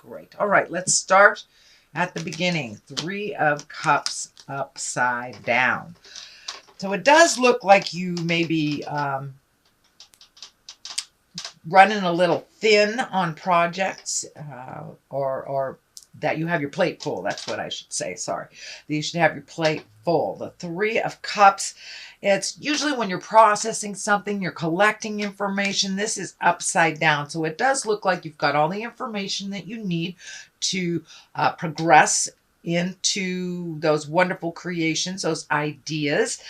great. All right, let's start at the beginning. 3 of Cups upside down. So it does look like you may be running a little thin on projects, or that you have your plate full. That's what I should say. Sorry. You should have your plate full. The 3 of Cups, it's usually when you're processing something, you're collecting information. This is upside down. So it does look like you've got all the information that you need to progress into those wonderful creations, those ideas.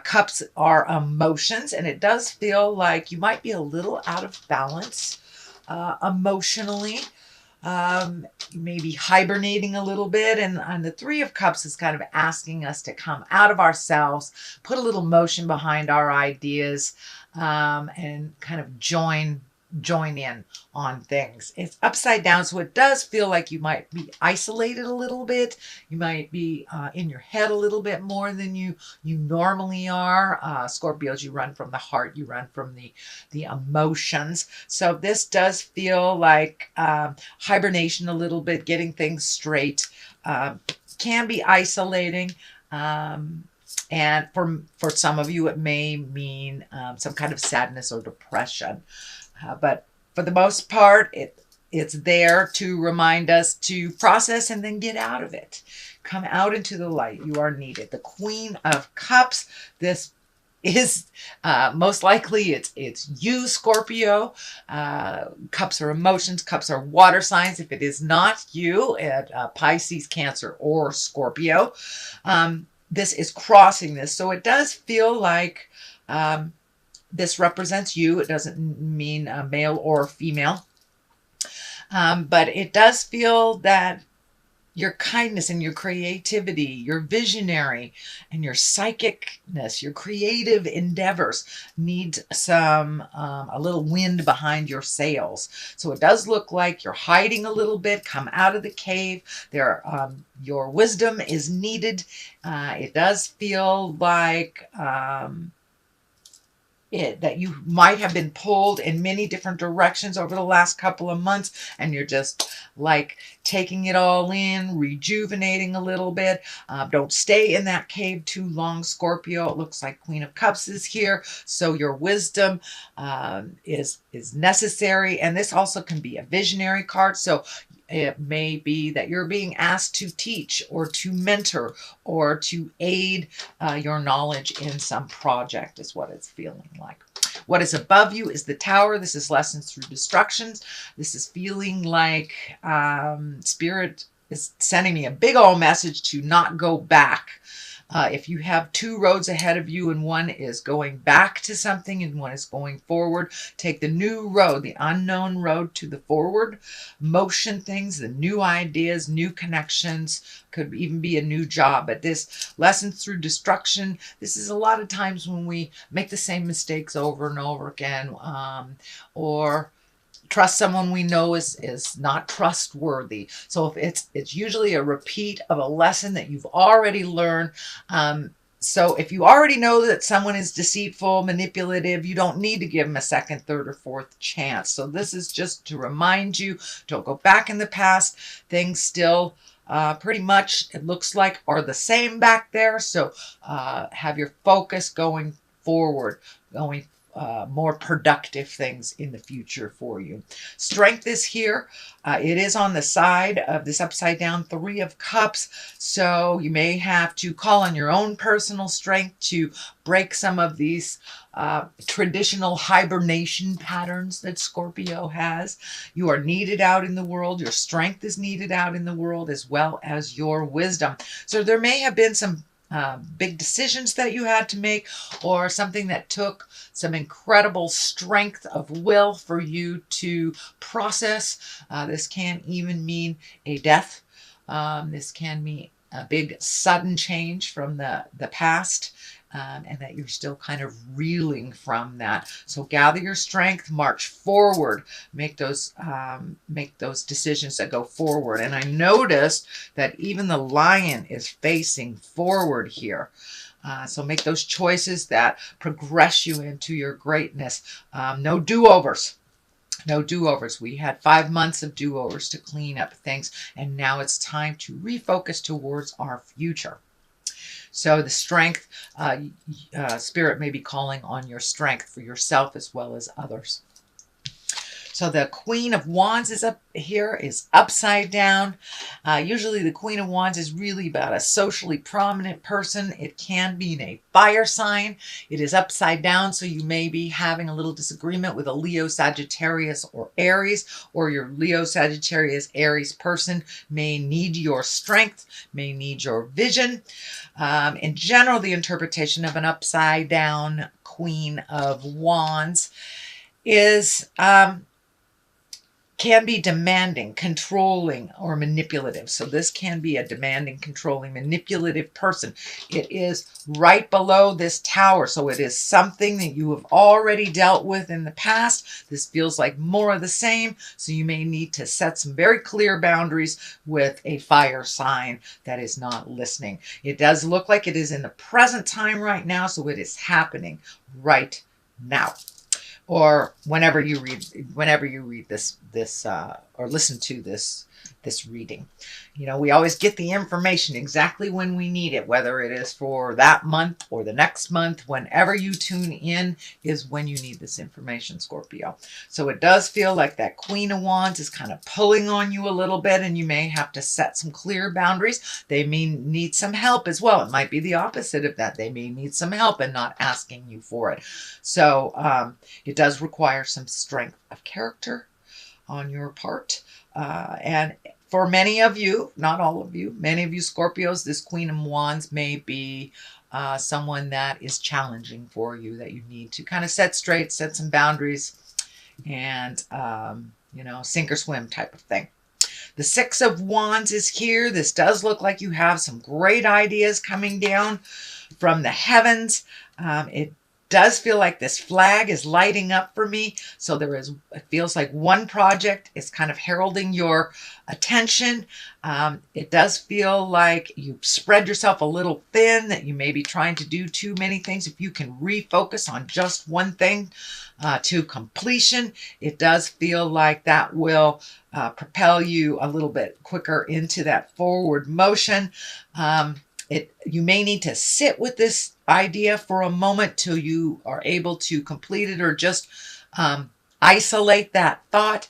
Cups are emotions, and it does feel like you might be a little out of balance emotionally. Maybe hibernating a little bit, and the 3 of Cups is kind of asking us to come out of ourselves, put a little motion behind our ideas, and kind of join in on things. It's upside down, so it does feel like you might be isolated a little bit. You might be in your head a little bit more than you normally are. Scorpios, you run from the heart, you run from the emotions. So this does feel like hibernation a little bit, getting things straight. Can be isolating. And for some of you, it may mean some kind of sadness or depression. But for the most part, it's there to remind us to process and then get out of it. Come out into the light. You are needed. The Queen of Cups, this is most likely it's you, Scorpio. Cups are emotions. Cups are water signs. If it is not you, Pisces, Cancer, or Scorpio, this is crossing this. So it does feel like this represents you. It doesn't mean male or female. But it does feel that your kindness and your creativity, your visionary and your psychicness, your creative endeavors need a little wind behind your sails. So it does look like you're hiding a little bit. Come out of the cave. Your wisdom is needed. It does feel like that you might have been pulled in many different directions over the last couple of months, and you're just like taking it all in, rejuvenating a little bit. Don't stay in that cave too long, Scorpio. It looks like Queen of Cups is here, so your wisdom is necessary. And this also can be a visionary card, so it may be that you're being asked to teach or to mentor or to aid your knowledge in some project is what it's feeling like. What is above you is the Tower. This is lessons through destructions. This is feeling like Spirit is sending me a big old message to not go back. If you have 2 roads ahead of you and one is going back to something and one is going forward, take the new road, the unknown road to the forward motion things, the new ideas, new connections, could even be a new job. But this lessons through destruction, this is a lot of times when we make the same mistakes over and over again, or trust someone we know is not trustworthy. So if it's usually a repeat of a lesson that you've already learned. So if you already know that someone is deceitful, manipulative, you don't need to give them a second, third, or fourth chance. So this is just to remind you, don't go back in the past. Things still pretty much, it looks like, are the same back there. So have your focus going forward, more productive things in the future for you. Strength is here. It is on the side of this upside down 3 of Cups. So you may have to call on your own personal strength to break some of these traditional hibernation patterns that Scorpio has. You are needed out in the world. Your strength is needed out in the world, as well as your wisdom. So there may have been some big decisions that you had to make, or something that took some incredible strength of will for you to process. This can even mean a death. This can mean a big sudden change from the past. And that you're still kind of reeling from that. So gather your strength, march forward, make those decisions that go forward. And I noticed that even the lion is facing forward here. So make those choices that progress you into your greatness. No do-overs. No do-overs. We had 5 months of do-overs to clean up things, and now it's time to refocus towards our future. So the strength, spirit may be calling on your strength for yourself as well as others. So the Queen of Wands is up here, is upside down. Usually the Queen of Wands is really about a socially prominent person. It can be in a fire sign. It is upside down, so you may be having a little disagreement with a Leo, Sagittarius, or Aries, or your Leo, Sagittarius, Aries person may need your strength, may need your vision. In general, the interpretation of an upside down Queen of Wands is can be demanding, controlling, or manipulative. So this can be a demanding, controlling, manipulative person. It is right below this tower. So it is something that you have already dealt with in the past. This feels like more of the same. So you may need to set some very clear boundaries with a fire sign that is not listening. It does look like it is in the present time right now. So it is happening right now. Or whenever you read this or listen to this reading. You know, we always get the information exactly when we need it, whether it is for that month or the next month. Whenever you tune in is when you need this information, Scorpio. So it does feel like that Queen of Wands is kind of pulling on you a little bit, and you may have to set some clear boundaries. They may need some help as well. It might be the opposite of that. They may need some help and not asking you for it. So it does require some strength of character on your part. And for many of you, not all of you, many of you Scorpios, this Queen of Wands may be someone that is challenging for you, that you need to kind of set straight, set some boundaries, and, you know, sink or swim type of thing. The Six of Wands is here. This does look like you have some great ideas coming down from the heavens. It does feel like this flag is lighting up for me. So it feels like one project is kind of heralding your attention. It does feel like you've spread yourself a little thin, that you may be trying to do too many things. If you can refocus on just one thing to completion, it does feel like that will propel you a little bit quicker into that forward motion. You may need to sit with this idea for a moment till you are able to complete it, or just isolate that thought.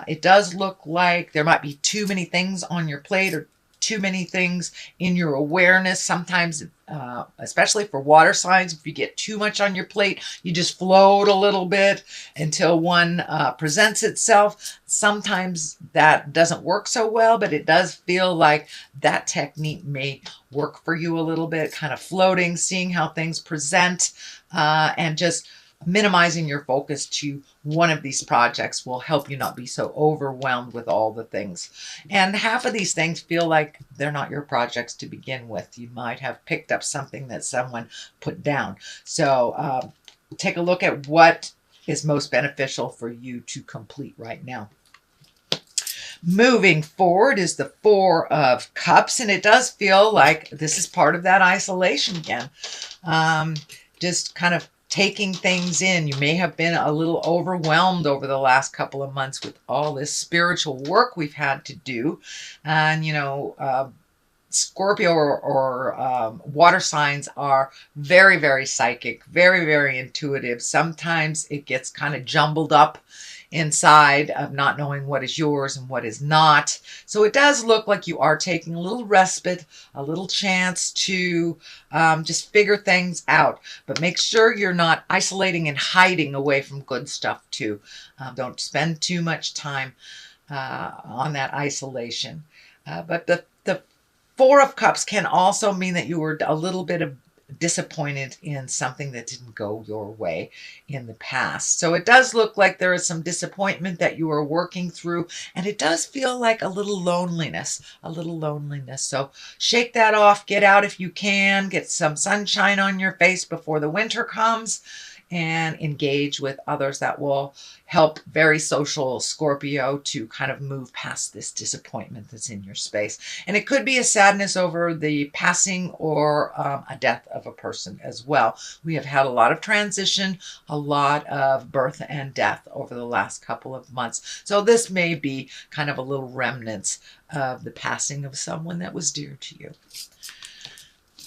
It does look like there might be too many things on your plate, or too many things in your awareness. Sometimes, especially for water signs, if you get too much on your plate, you just float a little bit until one presents itself. Sometimes that doesn't work so well, but it does feel like that technique may work for you a little bit, kind of floating, seeing how things present, and just minimizing your focus to one of these projects will help you not be so overwhelmed with all the things. And half of these things feel like they're not your projects to begin with. You might have picked up something that someone put down. So take a look at what is most beneficial for you to complete right now. Moving forward is the Four of Cups, and it does feel like this is part of that isolation again. Just kind of taking things in. You may have been a little overwhelmed over the last couple of months with all this spiritual work we've had to do. And, you know, Scorpio or water signs are very, very psychic, very, very intuitive. Sometimes it gets kind of jumbled up inside of not knowing what is yours and what is not. So it does look like you are taking a little respite, a little chance to just figure things out. But make sure you're not isolating and hiding away from good stuff too. Don't spend too much time on that isolation. But the Four of Cups can also mean that you were a little bit disappointed in something that didn't go your way in the past. So it does look like there is some disappointment that you are working through, and it does feel like a little loneliness, So shake that off, get out if you can, get some sunshine on your face before the winter comes, and engage with others that will help very social Scorpio to kind of move past this disappointment that's in your space. And it could be a sadness over the passing or a death of a person as well. We have had a lot of transition, a lot of birth and death over the last couple of months. So this may be kind of a little remnants of the passing of someone that was dear to you.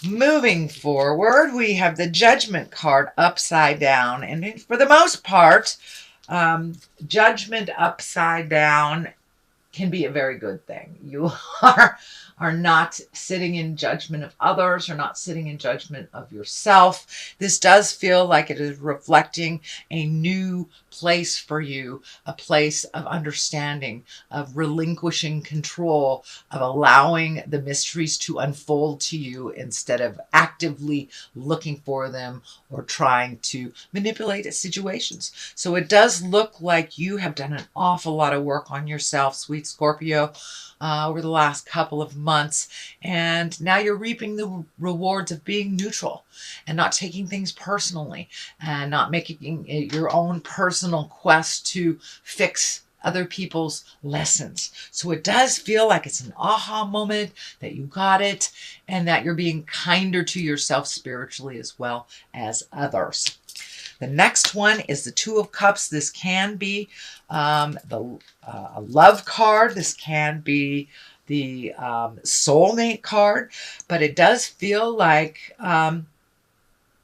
Moving forward, we have the Judgment card upside down. And for the most part, Judgment upside down can be a very good thing. You are not sitting in judgment of others, or not sitting in judgment of yourself. This does feel like it is reflecting a new place for you, a place of understanding, of relinquishing control, of allowing the mysteries to unfold to you instead of actively looking for them or trying to manipulate situations. So it does look like you have done an awful lot of work on yourself, sweet Scorpio, over the last couple of months, and now you're reaping the rewards of being neutral and not taking things personally and not making it your own personal quest to fix other people's lessons. So it does feel like it's an aha moment, that you got it, and that you're being kinder to yourself spiritually as well as others. The next one is the Two of Cups. This can be a love card. This can be the soulmate card. But it does feel like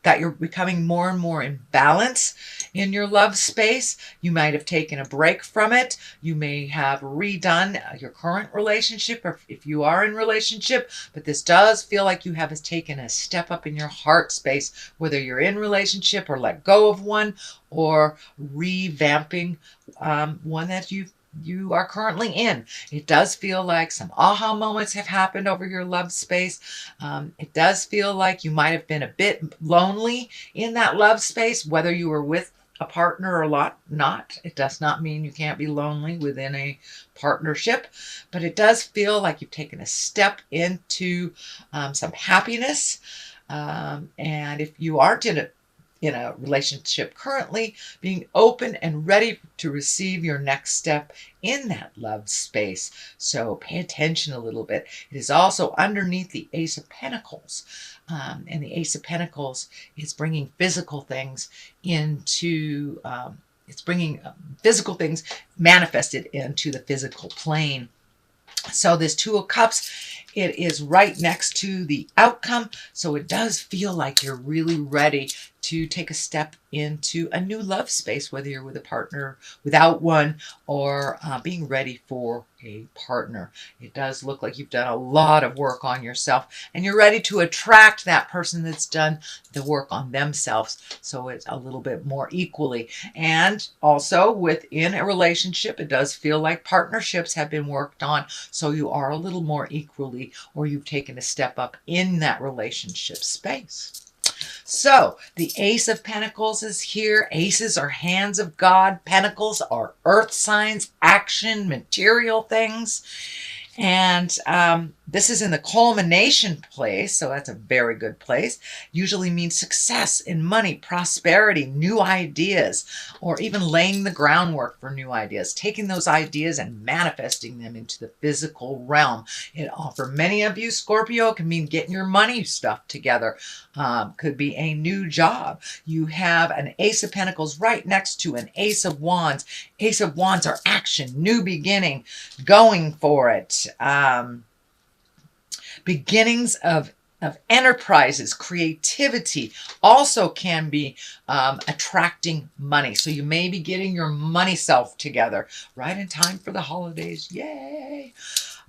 that you're becoming more and more in balance in your love space. You might have taken a break from it. You may have redone your current relationship, or if you are in relationship, but this does feel like you have taken a step up in your heart space, whether you're in relationship or let go of one, or revamping one that you are currently in. It does feel like some aha moments have happened over your love space. It does feel like you might have been a bit lonely in that love space, whether you were with a partner or not. It does not mean you can't be lonely within a partnership, but it does feel like you've taken a step into some happiness. And if you aren't in a relationship currently, being open and ready to receive your next step in that love space. So pay attention a little bit. It is also underneath the Ace of Pentacles. And the Ace of Pentacles is bringing physical things into, it's bringing physical things manifested into the physical plane. So this Two of Cups, it is right next to the outcome. So it does feel like you're really ready to take a step into a new love space, whether you're with a partner, without one, or being ready for a partner. It does look like you've done a lot of work on yourself, and you're ready to attract that person that's done the work on themselves. So it's a little bit more equally. And also within a relationship, it does feel like partnerships have been worked on. So you are a little more equally, or you've taken a step up in that relationship space. So the Ace of Pentacles is here. Aces are hands of God. Pentacles are earth signs, action, material things. And this is in the culmination place, so that's a very good place. Usually means success in money, prosperity, new ideas, or even laying the groundwork for new ideas, taking those ideas and manifesting them into the physical realm. It, for many of you, Scorpio, can mean getting your money stuff together. Could be a new job. You have an Ace of Pentacles right next to an Ace of Wands. Ace of Wands are action, new beginning, going for it. Beginnings of enterprises, creativity also can be attracting money. So you may be getting your money self together right in time for the holidays. Yay!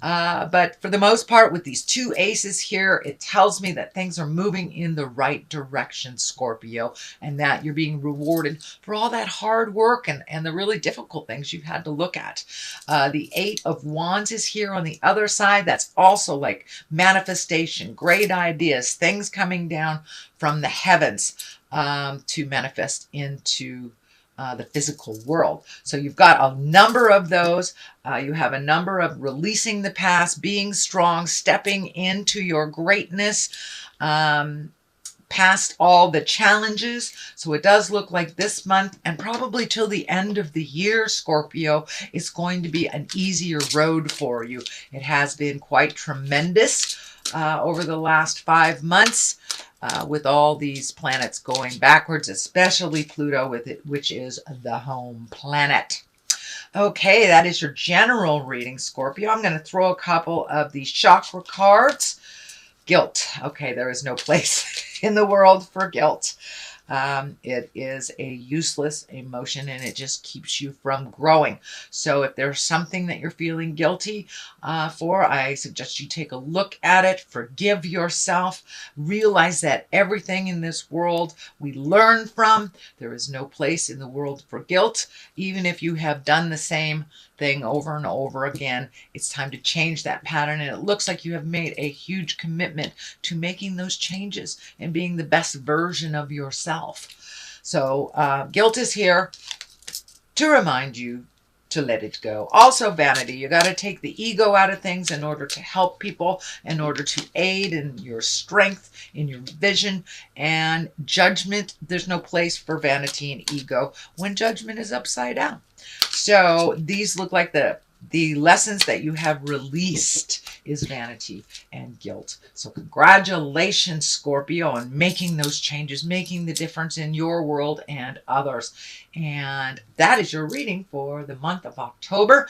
But for the most part, with these two aces here, it tells me that things are moving in the right direction, Scorpio, and that you're being rewarded for all that hard work and the really difficult things you've had to look at. The Eight of Wands is here on the other side. That's also like manifestation, great ideas, things coming down from the heavens to manifest into the physical world. So you've got a number of those. You have a number of releasing the past, being strong, stepping into your greatness, past all the challenges. So it does look like this month and probably till the end of the year, Scorpio, is going to be an easier road for you. It has been quite tremendous over the last 5 months. With all these planets going backwards, especially Pluto with it, which is the home planet. Okay, that is your general reading, Scorpio. I'm going to throw a couple of these chakra cards. Guilt. Okay, there is no place in the world for guilt. It is a useless emotion and it just keeps you from growing. So if there's something that you're feeling guilty for, I suggest you take a look at it, forgive yourself, realize that everything in this world we learn from. There is no place in the world for guilt. Even if you have done the same thing over and over again, it's time to change that pattern. And it looks like you have made a huge commitment to making those changes and being the best version of yourself. So guilt is here to remind you to let it go. Also vanity. You got to take the ego out of things in order to help people, in order to aid in your strength, in your vision. And judgment, there's no place for vanity and ego when judgment is upside down. So these look like the lessons that you have released is vanity and guilt. So congratulations, Scorpio, on making those changes, making the difference in your world and others. And that is your reading for the month of October.